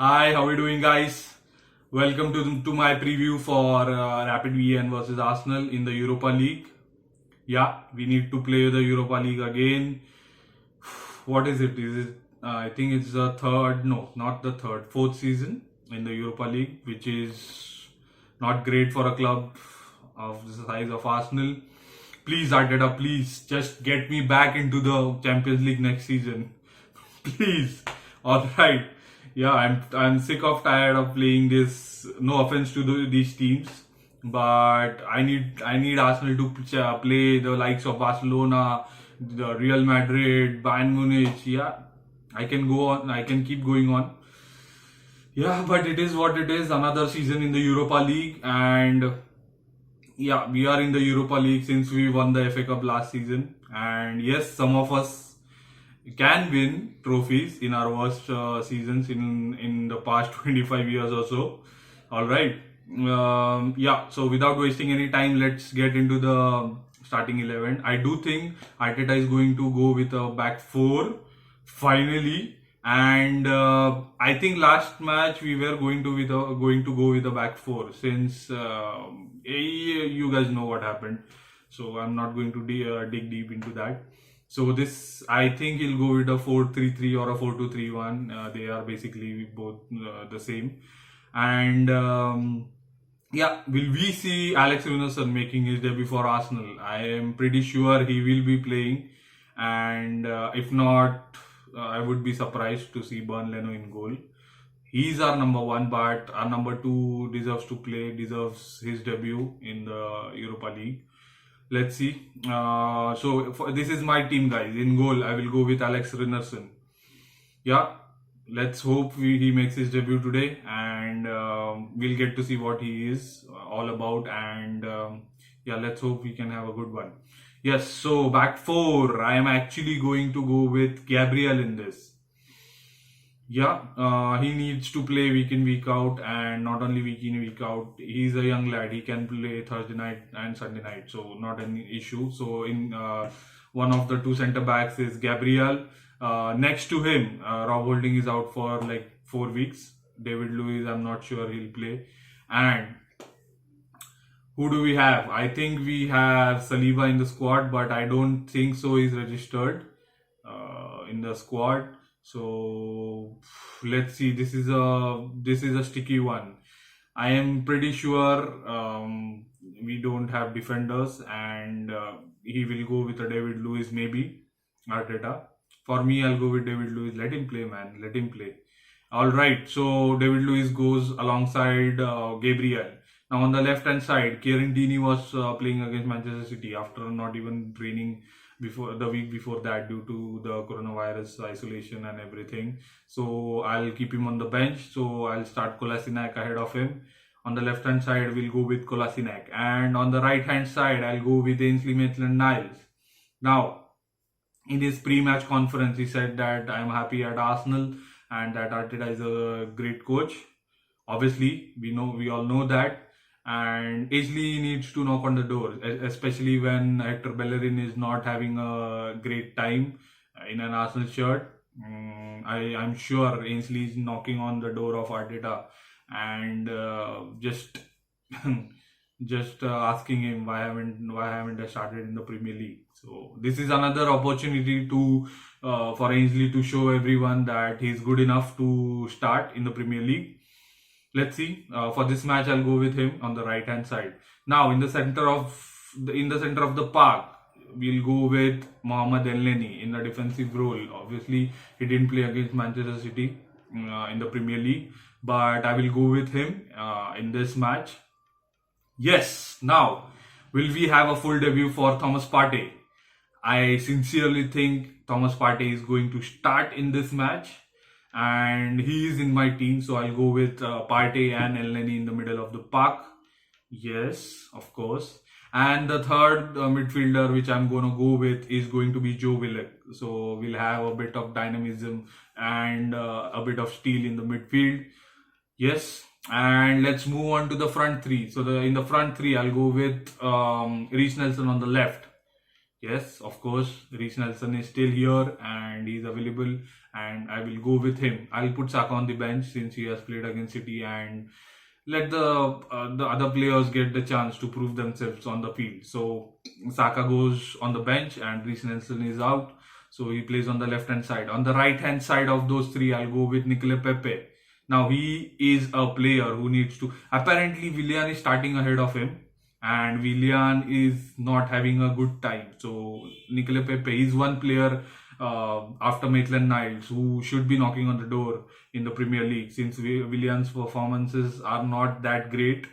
Hi, how are you doing, guys? Welcome to my preview for Rapid Vienna versus Arsenal in the Europa League. Yeah, we need to play the Europa League again. What is it? Is it? I think it's the third. No, not the third. Fourth season in the Europa League, which is not great for a club of the size of Arsenal. Please, Arteta, please just get me back into the Champions League next season. Please. All right. Yeah, I'm sick of tired of playing this. No offense to these teams, but I need Arsenal to play the likes of Barcelona, the Real Madrid, Bayern Munich. Yeah, I can go on. I can keep going on. Yeah, but it is what it is. Another season in the Europa League, and yeah, we are in the Europa League since we won the FA Cup last season. And yes, some of us can win trophies in our worst seasons in the past 25 years or so. All right. Yeah. So without wasting any time, let's get into the starting 11. I do think Arteta is going to go with a back four finally. And I think last match we were going to go with a back four since you guys know what happened. So I'm not going to dig deep into that. So this, I think he'll go with a 4-3-3 or a 4-2-3-1. They are basically both the same. And yeah, will we see Alex Runarsson making his debut for Arsenal? I am pretty sure he will be playing. And if not, I would be surprised to see Bernd Leno in goal. He's our number one, but our number two deserves his debut in the Europa League. Let's see. This is my team, guys. In goal, I will go with Alex Runarsson. Yeah, let's hope he makes his debut today, and we'll get to see what he is all about. And yeah, let's hope we can have a good one. Yes, so back four. I am actually going to go with Gabriel in this. Yeah, he needs to play week in, week out, and not only week in, week out. He's a young lad. He can play Thursday night and Sunday night, so not any issue. So in one of the two centre backs is Gabriel. Next to him, Rob Holding is out for like 4 weeks. David Luiz, I'm not sure he'll play. And who do we have? I think we have Saliba in the squad, but I don't think so. He's registered in the squad. So let's see. This is a sticky one. I am pretty sure we don't have defenders, and he will go with a David Luiz maybe. Arteta. For me, I'll go with David Luiz. Let him play, man. Let him play. All right. So David Luiz goes alongside Gabriel. Now on the left hand side, Kieran Deeney was playing against Manchester City after not even training before the week before that due to the coronavirus isolation and everything. So I'll keep him on the bench. So I'll start Kolasinac ahead of him. On the left hand side, we'll go with Kolasinac, and on the right hand side, I'll go with Ainsley Maitland-Niles. Now, in his pre-match conference, he said that I'm happy at Arsenal and that Arteta is a great coach. Obviously, we all know that. And Ainsley needs to knock on the door, especially when Hector Bellerin is not having a great time in an Arsenal shirt. I'm sure Ainsley is knocking on the door of Arteta and just asking him why haven't I started in the Premier League. So this is another opportunity to for Ainsley to show everyone that he's good enough to start in the Premier League. Let's see. For this match, I'll go with him on the right hand side. Now, in the center of the park, we'll go with Mohamed Elneny in the defensive role. Obviously, he didn't play against Manchester City in the Premier League, but I will go with him in this match. Yes. Now, will we have a full debut for Thomas Partey? I sincerely think Thomas Partey is going to start in this match, and he is in my team, so I'll go with Partey and Elneny in the middle of the park. Yes, of course. And the third midfielder, which I'm going to go with, is going to be Joe Willock. So we'll have a bit of dynamism and a bit of steel in the midfield. Yes. And let's move on to the front three. So in the front three, I'll go with Reiss Nelson on the left. Yes, of course, Reiss Nelson is still here and he's available. and I will go with him. I'll put Saka on the bench since he has played against City, and let the other players get the chance to prove themselves on the field. So Saka goes on the bench, and Reece Nelson is out. So he plays on the left hand side. On the right hand side of those three, I'll go with Nicolas Pepe. Now he is a player who needs to. Apparently, Willian is starting ahead of him, and Willian is not having a good time. So Nicolas Pepe is one player after Maitland-Niles who should be knocking on the door in the Premier League, since Willian's performances are not that great.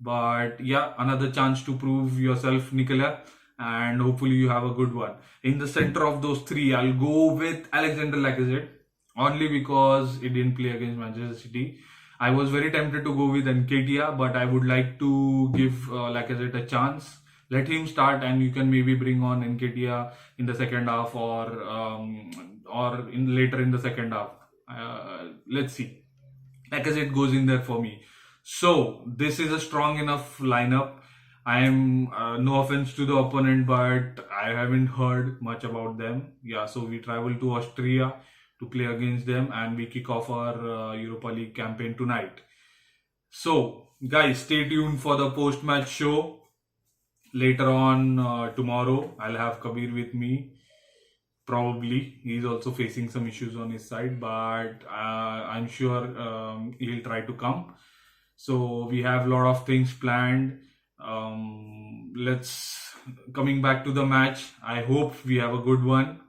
But yeah, another chance to prove yourself, Nicola, and hopefully you have a good one. In the center of those three, I'll go with Alexander Lacazette, only because he didn't play against Manchester City. I was very tempted to go with Nketiah, but I would like to give Lacazette a chance. Let him start, and you can maybe bring on Nketiah in the second half, or later in the second half. Let's see. Lacazette goes in there for me. So this is a strong enough lineup. I am no offense to the opponent, but I haven't heard much about them. Yeah, so we travel to Austria to play against them, and we kick off our Europa League campaign tonight. So guys, stay tuned for the post-match show. Later on tomorrow, I'll have Kabir with me. Probably he's also facing some issues on his side, but I'm sure he'll try to come. So we have a lot of things planned. Coming back to the match, I hope we have a good one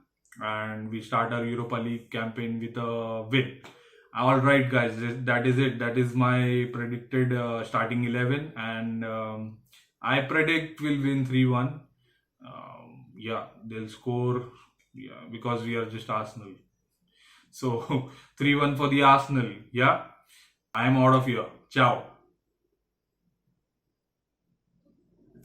and we start our Europa League campaign with a win. All right, guys, that is it. That is my predicted starting 11, and I predict we'll win 3-1. Yeah, they'll score. Yeah, because we are just Arsenal. So 3-1 for the Arsenal. Yeah, I am out of here. Ciao.